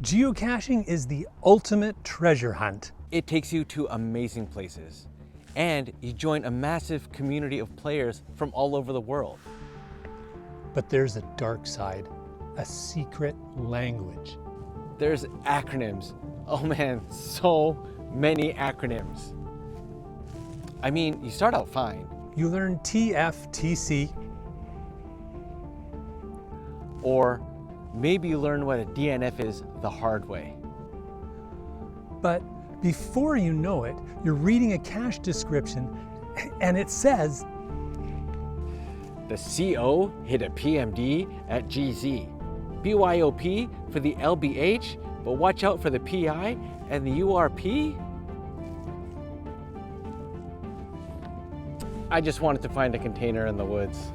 Geocaching is the ultimate treasure hunt. It takes you to amazing places, and you join a massive community of players from all over the world. But there's a dark side, a secret language. There's acronyms. Oh man, so many acronyms. I mean, you start out fine. You learn TFTC. Or maybe you learn what a DNF is the hard way. But before you know it, you're reading a cache description and it says, the CO hit a PMD at GZ. BYOP for the LBH, but watch out for the PI and the URP? I just wanted to find a container in the woods.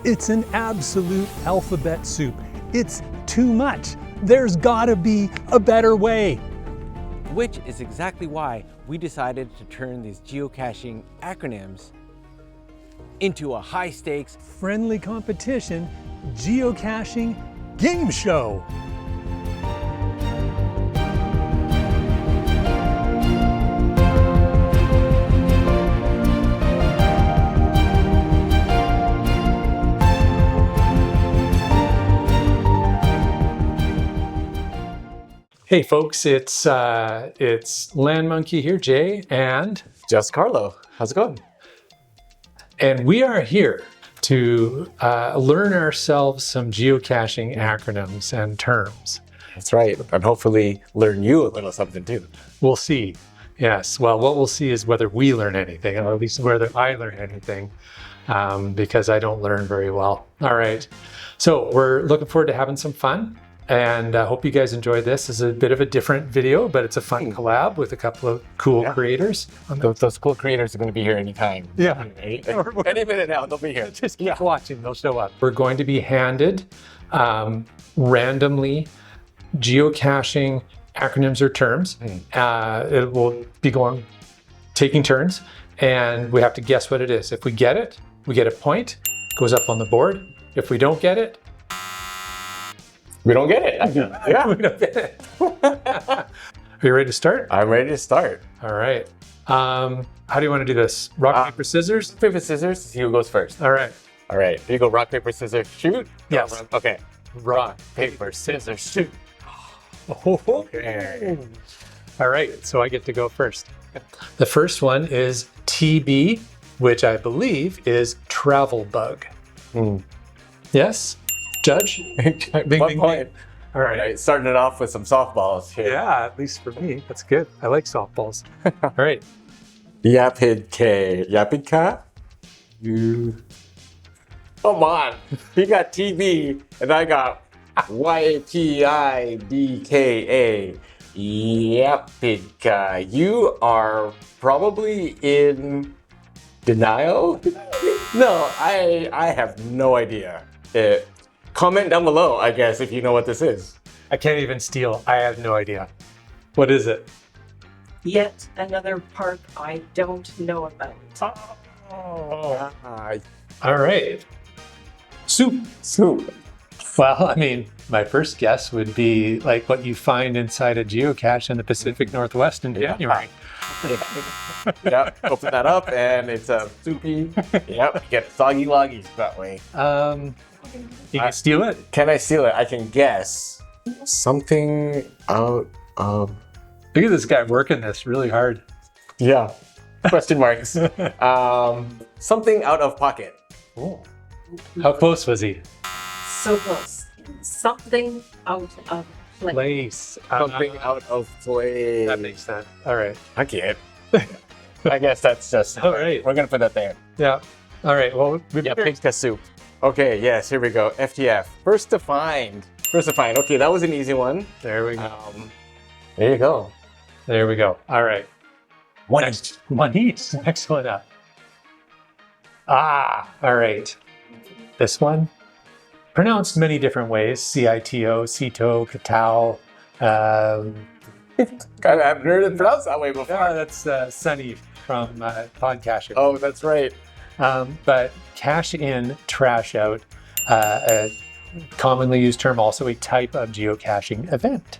it's an absolute alphabet soup. It's too much. There's gotta be a better way. Which is exactly why we decided to turn these geocaching acronyms into a high-stakes, Friendly competition, geocaching game show. Hey folks, it's LANMonkey here, Jay, and JustCarlo. How's it going? And we are here to learn ourselves some geocaching acronyms and terms. That's right. And hopefully learn you a little something too. We'll see. Yes. Well, what we'll see is whether we learn anything, or at least whether I learn anything, because I don't learn very well. All right. So we're looking forward to having some fun. And I hope you guys enjoy this. This is a bit of a different video, but it's a fun collab with a couple of cool creators. Those cool creators are going to be here anytime. Yeah. Any minute now, they'll be here. Just keep watching, they'll show up. We're going to be handed randomly geocaching acronyms or terms. It will be taking turns, and we have to guess what it is. If we get it, we get a point, goes up on the board. If we don't get it, we don't get it. Yeah. we don't get it. Are you ready to start? I'm ready to start. All right. How do you want to do this? Rock, paper, scissors? Paper, scissors. See who goes first. All right. All right. Here you go. Rock, paper, scissors, shoot. Yes. Okay. Rock, paper, scissors, shoot. Okay. All right. So I get to go first. The first one is TB, which I believe is travel bug. Yes? Judge? Bing, One bing, point. bing. All right. All right. Starting it off with some softballs here. Yeah, at least for me. That's good. I like softballs. All right. Yapid K. Yapid Ka? You. Come on. He got TB and I got YPIDKA. Yapid Ka. You are probably in denial? No, I have no idea. Comment down below, I guess, if you know what this is. I can't even steal. I have no idea. What is it? Yet another part I don't know about. Oh. All right. Soup. Soup. Well, I mean, my first guess would be like what you find inside a geocache in the Pacific Northwest in January. Yep, open that up and it's a soupy. Yep, you get soggy loggies that way. You can steal it? Can I steal it? I can guess something out of... Look at this guy working this really hard. Yeah, question marks. Something out of pocket. Oh. How close was he? So close. Something out of place. Place. Something out of place. That makes sense. All right. I can't. I guess that's just... All right. We're going to put that there. Yeah. All right. Well, Yeah, pig's soup. Okay, yes, here we go. FTF. First to find. First to find. Okay, that was an easy one. there we go. There you go. There we go. All right. One each. Excellent. All right. This one, pronounced many different ways. CITO, CITO, Katao. I haven't heard it pronounced that way before. Yeah, that's Sunny from Podcasher. Oh, that's right. But cash in, trash out. commonly used term, also a type of geocaching event.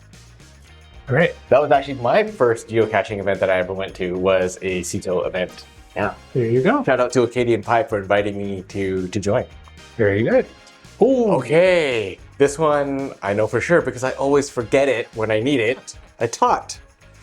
All right. That was actually my first geocaching event that I ever went to, was a CETO event. Yeah. There you go. Shout out to Acadian Pie for inviting me to join. Very good. Okay. This one I know for sure because I always forget it when I need it. A tot.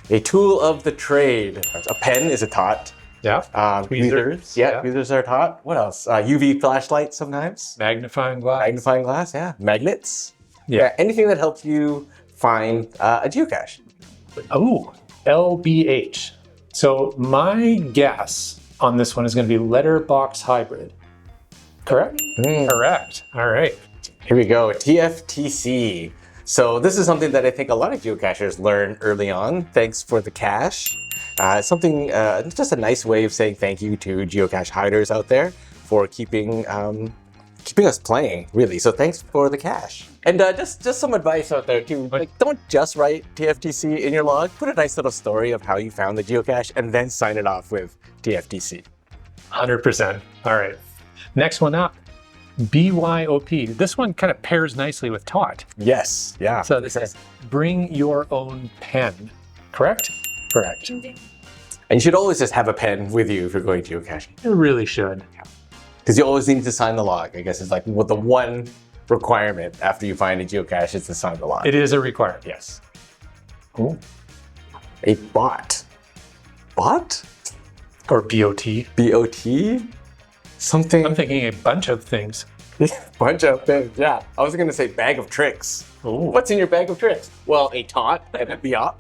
A tool of the trade. A pen is a tot. Yeah. Tweezers. Yeah, tweezers are tot. What else? UV flashlights sometimes. Magnifying glass. Magnifying glass, yeah. Magnets. Yeah. Anything that helps you find a geocache. Oh, LBH. So my guess on this one is going to be letterbox hybrid. Correct? Correct. All right. Here we go. TFTC. So this is something that I think a lot of geocachers learn early on. Thanks for the cache. It's something, just a nice way of saying thank you to geocache hiders out there for keeping us playing, really. So thanks for the cache. And just some advice out there too. Like, don't just write TFTC in your log. Put a nice little story of how you found the geocache and then sign it off with TFTC. 100%. All right. Next one up, BYOP. This one kind of pairs nicely with tot. Yes. Yeah. So this is bring your own pen. Correct? Correct. And you should always just have a pen with you if you're going geocaching. You really should. Because you always need to sign the log. I guess it's like the one requirement after you find a geocache is to sign the log. It is a requirement. Yes. Cool. A bot. Bot? Or BOT. BOT? Something. I'm thinking a bunch of things. Bunch of things, yeah. I was going to say bag of tricks. Ooh. What's in your bag of tricks? Well, a tot and a BYOP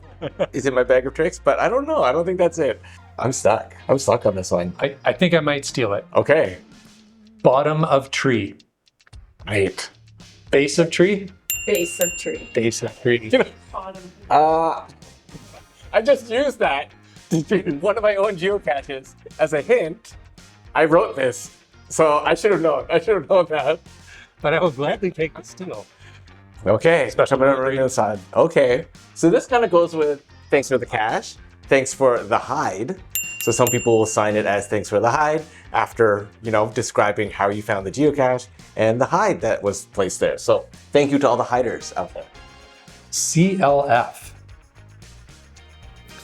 is in my bag of tricks, but I don't know. I don't think that's it. I'm stuck. I'm stuck on this one. I think I might steal it. Okay. Bottom of tree. Right. Base of tree? Base of tree. Base of tree. Bottom. I just used that in one of my own geocaches as a hint. I wrote this, so I should have known. I should have known that. But I will gladly take the steal. Okay, Special coming over on the side. Okay, so this kind of goes with thanks for the cache, thanks for the hide. So some people will sign it as thanks for the hide after, describing how you found the geocache and the hide that was placed there. So thank you to all the hiders out there. CLF.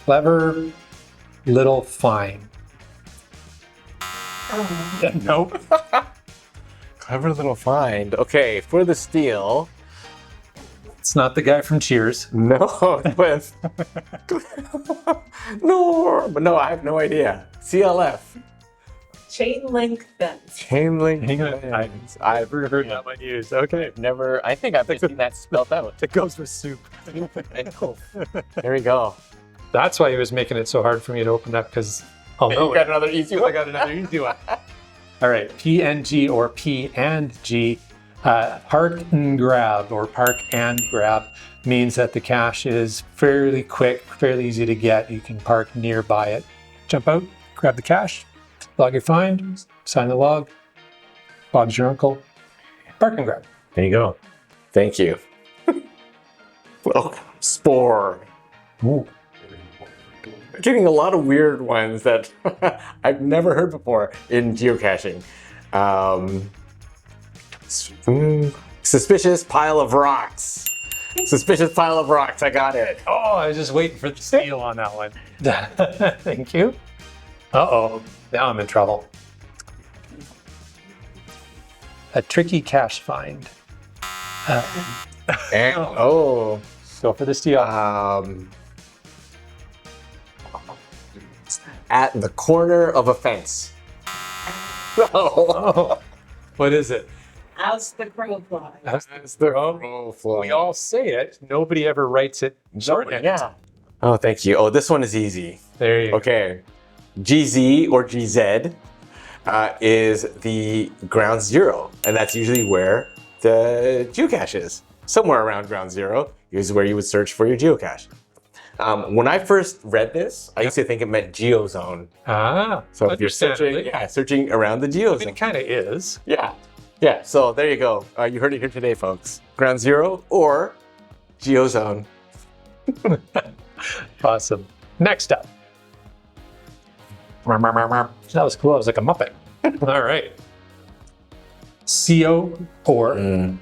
Clever little find. Nope. Clever little find. Okay, for the steal. It's not the guy from Cheers. No, with no, I have no idea. CLF. Chain link fence. Chain link. Hang on. I've never heard that one used. Okay. I think I've seen that spelled out. It goes with soup. I know. There we go. That's why he was making it so hard for me to open up, because I'll know You got another easy one. I got another easy one. All right, PNG or P and G, park and grab or park and grab means that the cache is fairly quick, fairly easy to get. You can park nearby it. Jump out, grab the cache, log your find, sign the log, Bob's your uncle, park and grab. There you go. Thank you. Welcome, Spore. Ooh. Getting a lot of weird ones that I've never heard before in geocaching. Suspicious pile of rocks. Suspicious pile of rocks. I got it. Oh, I was just waiting for the steal on that one. Thank you. Uh-oh, now I'm in trouble. A tricky cache find. And, Go for the steal. At the corner of a fence. Oh, what is it? As the crow flies. That's the we all say it. Nobody ever writes it shorthand. Yeah. Oh, thank you. Oh, this one is easy. There you go. Okay. GZ or GZ is the ground zero, and that's usually where the geocache is. Somewhere around ground zero is where you would search for your geocache. When I first read this, I used to think it meant geozone. Ah, So if you're searching around the geozone. it kind of is. Yeah. So there you go. You heard it here today, folks. Ground zero or geozone. Awesome. Next up. That was cool. I was like a Muppet. All right. CO or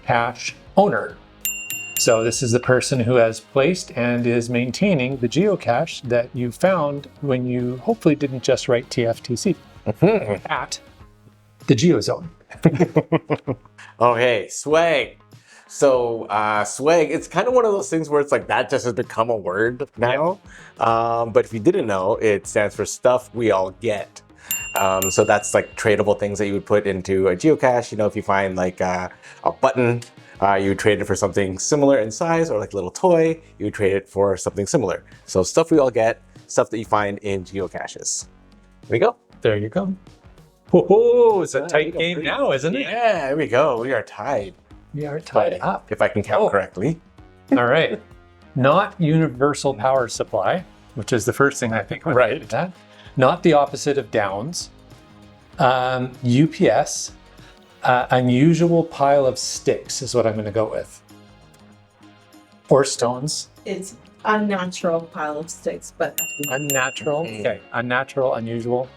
cache owner. So this is the person who has placed and is maintaining the geocache that you found when you hopefully didn't just write TFTC at the geozone. Okay, swag. So swag, it's kind of one of those things where it's like that just has become a word now. But if you didn't know, it stands for stuff we all get. So that's like tradable things that you would put into a geocache. You know, if you find like a button, you would trade it for something similar in size, or like a little toy, you would trade it for something similar. So stuff we all get, stuff that you find in geocaches. There we go. There you go. Whoa, it's a tight game now, isn't it? Yeah, there we go. We are tied. We are tied up. If I can count correctly. All right. Not universal power supply, which is the first thing I think. Right. That. Not the opposite of downs. UPS. Unusual pile of sticks is what I'm going to go with. Or stones. It's unnatural pile of sticks, but Unnatural. Okay. Unnatural, unusual.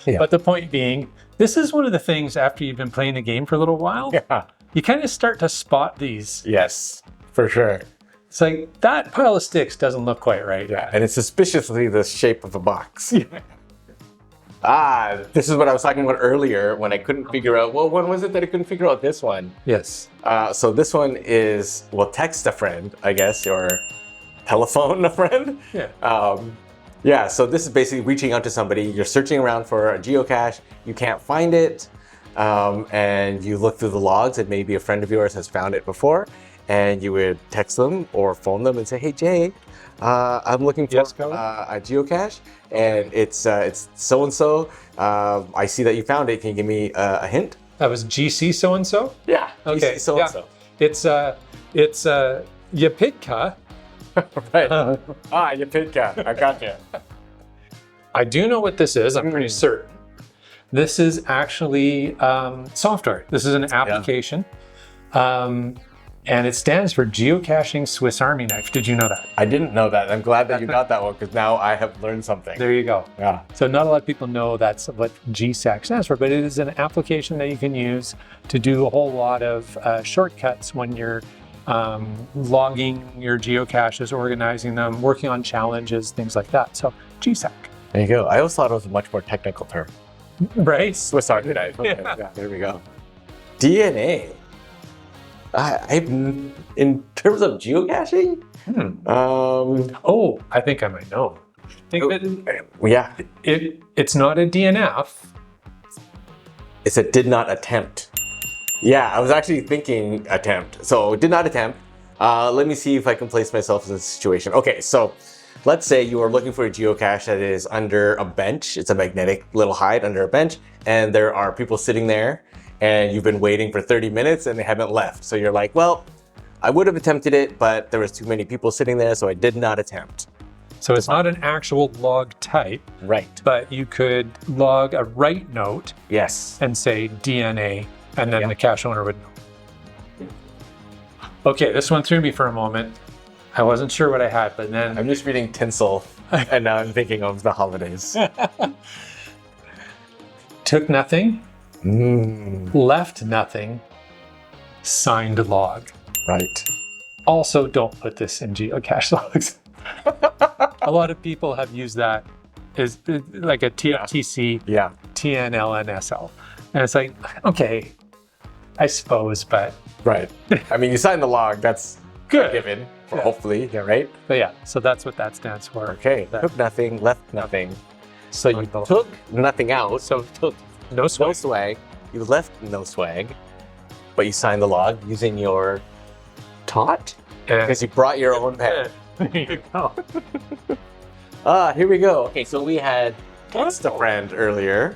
Yeah. But the point being, this is one of the things after you've been playing the game for a little while, Yeah. you kind of start to spot these. Yes, for sure. It's like that pile of sticks doesn't look quite right. Yeah, and it's suspiciously the shape of a box. This is what I was talking about earlier when I couldn't figure out, well, when was it that I couldn't figure out this one? Yes. So this one is, well, text a friend, I guess, or telephone a friend. Yeah. Yeah, so this is basically reaching out to somebody. You're searching around for a geocache, you can't find it, and you look through the logs and maybe a friend of yours has found it before, and you would text them or phone them and say, hey, Jay, I'm looking for a geocache, and it's so-and-so. I see that you found it. Can you give me a hint? That was GC so-and-so? Yeah. Okay. So-and-so. Yeah. It's Yapitka. Right. Yapitka. I got you. I do know what this is. I'm pretty certain. This is actually software. This is an application. And it stands for Geocaching Swiss Army Knife. Did you know that? I didn't know that. I'm glad that you got that one because now I have learned something. There you go. Yeah. So not a lot of people know that's what GSAC stands for, but it is an application that you can use to do a whole lot of shortcuts when you're logging your geocaches, organizing them, working on challenges, things like that. So GSAC. There you go. I always thought it was a much more technical term. Right? Swiss Army knife. Okay. Yeah. Yeah, there we go. DNA. In terms of geocaching, Oh, I think I might know. yeah, It's not a DNF. it's a did not attempt. Yeah, I was actually thinking attempt. So did not attempt. Let me see if I can place myself in this situation. Okay, so let's say you are looking for a geocache that is under a bench. It's a magnetic little hide under a bench, and there are people sitting there, and you've been waiting for 30 minutes and they haven't left. So you're like, well, I would have attempted it, but there was too many people sitting there, so I did not attempt. So it's not an actual log type, Right. but you could log a write note Yes. and say DNA, and then the cache owner would know. Okay, this one threw me for a moment. I wasn't sure what I had, but then I'm just reading tinsel, and now I'm thinking of the holidays. took nothing, left nothing, signed log. Right. Also, don't put this in geocache logs. A lot of people have used that as like a TFTC, Yeah. TNLNSL. And it's like, okay, I suppose, but Right. I mean, you signed the log. That's good. given. Or Yeah. hopefully, yeah, right? But yeah, so that's what that stands for. Okay. That- Took nothing, left nothing. So you Signed the log. took nothing out. So took no No swag. swag. You left no swag, but you signed the log using your tot And because you brought your own pen. there you go. Here we go. Okay, so we had text a friend earlier.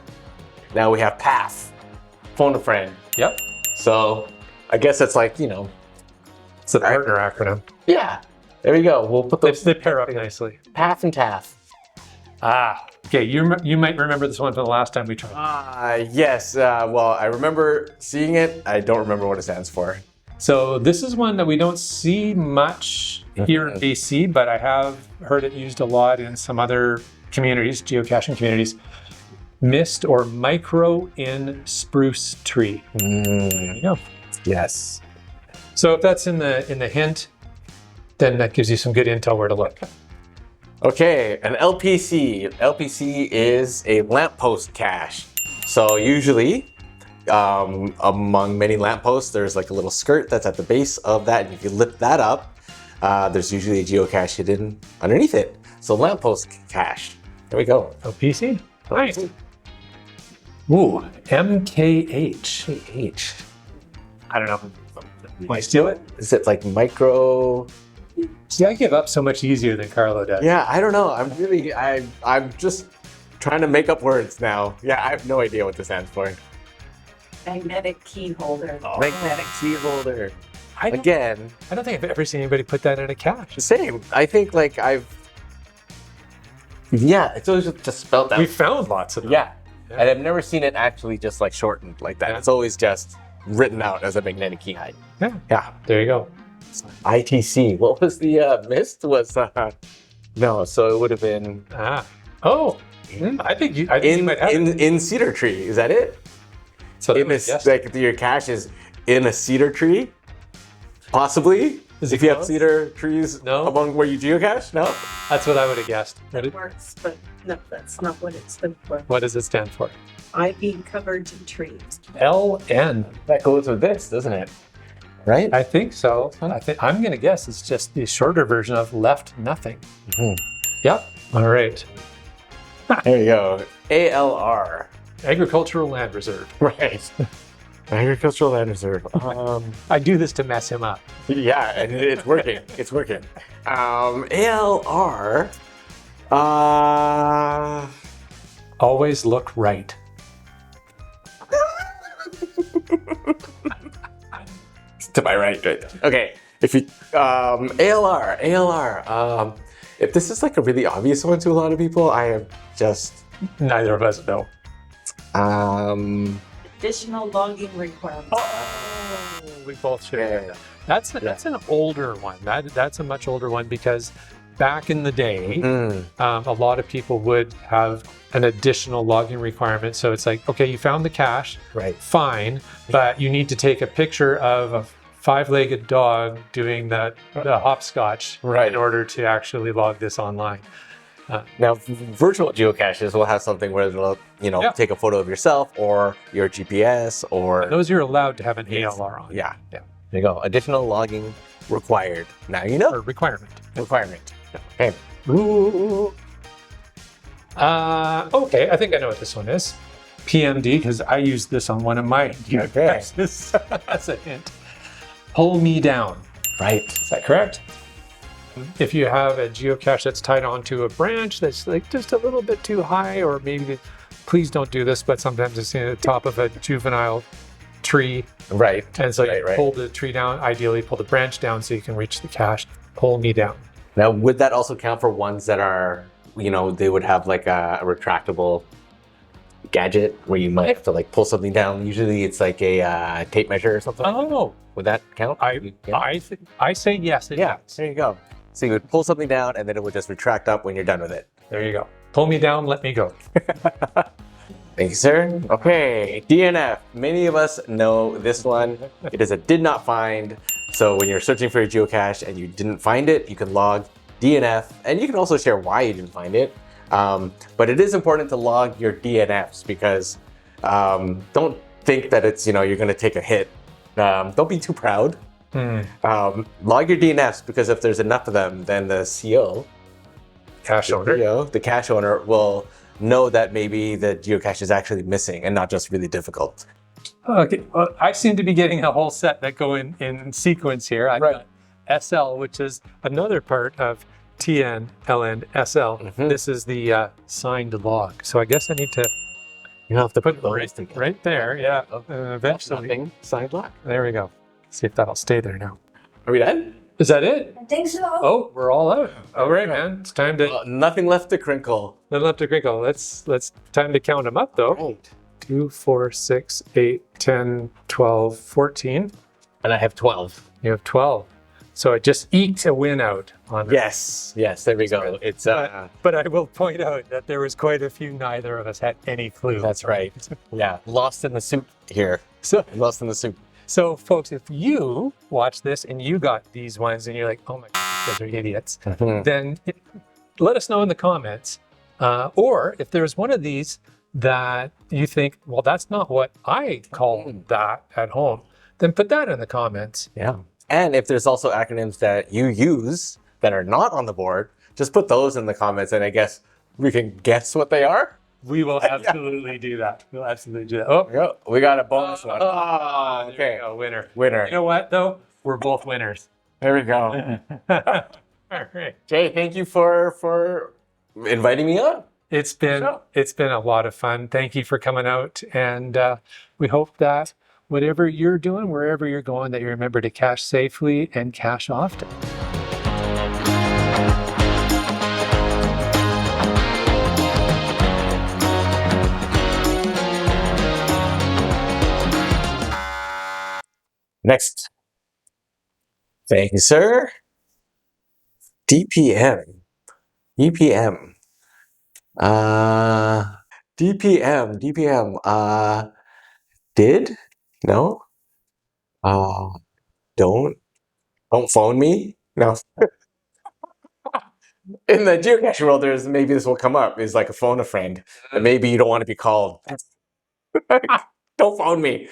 Now we have path, phone a friend. Yep. So I guess it's like, you know, It's the partner acronym. yeah. There we go. We'll put those They pair up nicely. path and tath. Okay. You might remember this one from the last time we tried. Yes. Well, I remember seeing it. I don't remember what it stands for. So this is one that we don't see much here in BC, but I have heard it used a lot in some other communities, geocaching communities. mist or micro in spruce tree. There you go. Yes. So if that's in the hint, then that gives you some good intel where to look. Okay, an LPC. LPC is a lamppost cache. So usually, among many lampposts, there's like a little skirt that's at the base of that. And if you lift that up, there's usually a geocache hidden underneath it. So lamppost cache. There we go. LPC. Nice. Ooh, MKH. H. I don't know. Can I steal it? Is it like micro? See, I give up so much easier than Carlo does. Yeah, I don't know. I'm just trying to make up words now. Yeah, I have no idea what this stands for. Magnetic key holder. Magnetic key holder. I don't Again, think I've ever seen anybody put that in a cache. same. I think like yeah, it's always just spelled out. We found lots of them. Yeah. And I've never seen it actually just like shortened like that. Yeah. It's always just written out as a magnetic key hide. Yeah. Yeah. There you go. ITC. What was the mist? Was no, so it would have been Oh. I think you might have it. in cedar tree. Is that it? So In that this, like your cache is in a cedar tree? Possibly. Is it If you have close? cedar trees No. among where you geocache? No. That's what I would have guessed. That works, but no, that's not what it's been for. What does it stand for? Ivy covered trees. LN. That goes with this, doesn't it? Right? I think so. I'm going to guess it's just the shorter version of left nothing. Mhm. Yep. All right. There you go. ALR. Agricultural Land Reserve. Right. Agricultural Land Reserve. I do this to mess him up. Yeah, and it's working. It's working. ALR. Always look right. To my right. Okay. If you ALR. If this is like a really obvious one to a lot of people, I am just Neither of us know. Additional logging requirements. Oh, we both should. Yeah. That's an older one. That's a much older one because back in the day, a lot of people would have an additional logging requirement. So it's like, okay, you found the cache, Right. fine, but you need to take a picture of a five-legged dog doing the hopscotch Right. in order to actually log this online. Now, virtual geocaches will have something where they'll, Yeah. take a photo of yourself or your GPS or Those you're allowed to have an ALR on. yeah. There you go. Additional logging required. Now you know. Or requirement. Requirement. Okay. Ooh. Okay, I think I know what this one is. PMD, because I used this on one of my geocaches. That's a hint. Pull me down. Right. Is that correct? If you have a geocache that's tied onto a branch that's like just a little bit too high, or maybe, please don't do this, but sometimes it's in the top of a juvenile tree. Right. And so you Right. pull the tree down, ideally pull the branch down so you can reach the cache. Pull me down. Now, would that also count for ones that are, they would have like a retractable gadget where you might have to like pull something down? Usually it's like a tape measure or something. Oh, Would that count? I say yes. It Yeah, does. there you go. So you would pull something down and then it would just retract up when you're done with it. There you go. Pull me down, let me go. Thank you, sir. Okay, DNF. Many of us know this one. It is a did not find. So when you're searching for your geocache and you didn't find it, you can log DNF, and you can also share why you didn't find it. But it is important to log your DNFs because don't think that it's, you're going to take a hit. Don't be too proud. Log your DNFs because if there's enough of them, then the CO, Cache owner. the cache owner, will know that maybe the geocache is actually missing and not just really difficult. Okay, well, I seem to be getting a whole set that go in sequence here. I've got SL, which is another part of TN, LN, SL. This is the signed log. So I guess I need to You have to put right there. Yeah, eventually. Signed lock. There we go. See if that'll stay there now. Are we done? Is that it? I think so. Oh, we're all out. All right, man. It's time to Nothing left to crinkle. little up to crinkle. Let's time to count them up though. Right. 2, 4, 6, 8, 10, 12, 14. And I have 12. You have 12. So I just eked a win out. on there. Yes, there we go. It's But I will point out that there was quite a few neither of us had any clue. that's right. Yeah, lost in the soup here. So, Lost in the soup. so folks, if you watch this and you got these ones and you're like, oh my God, these guys are idiots, then let us know in the comments. Or if there's one of these that you think, well, that's not what I call that at home, then put that in the comments. Yeah. And if there's also acronyms that you use that are not on the board, just put those in the comments and I guess we can guess what they are. We will absolutely do that. We'll absolutely do that. Oh, There we go. We got a bonus one. there Okay. we go, winner. Winner. You know what, though? We're both winners. There we go. All right. Jay, thank you for inviting me on. It's been a lot of fun. Thank you for coming out, and we hope that whatever you're doing, wherever you're going, that you remember to cache safely and cache often. Next. Thank you, sir. DPM. DPM. DPM. Did? No? Don't phone me? No. In the geocache world, there's maybe this will come up is like a phone a friend, and maybe you don't want to be called. Don't phone me.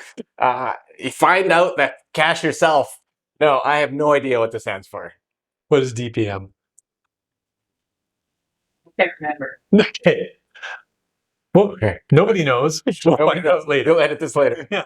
You find out that cache yourself. No, I have no idea what this stands for. What is DPM? Can't remember. Okay. Well, Okay. nobody knows. We'll find out later. You'll edit this later. Yeah.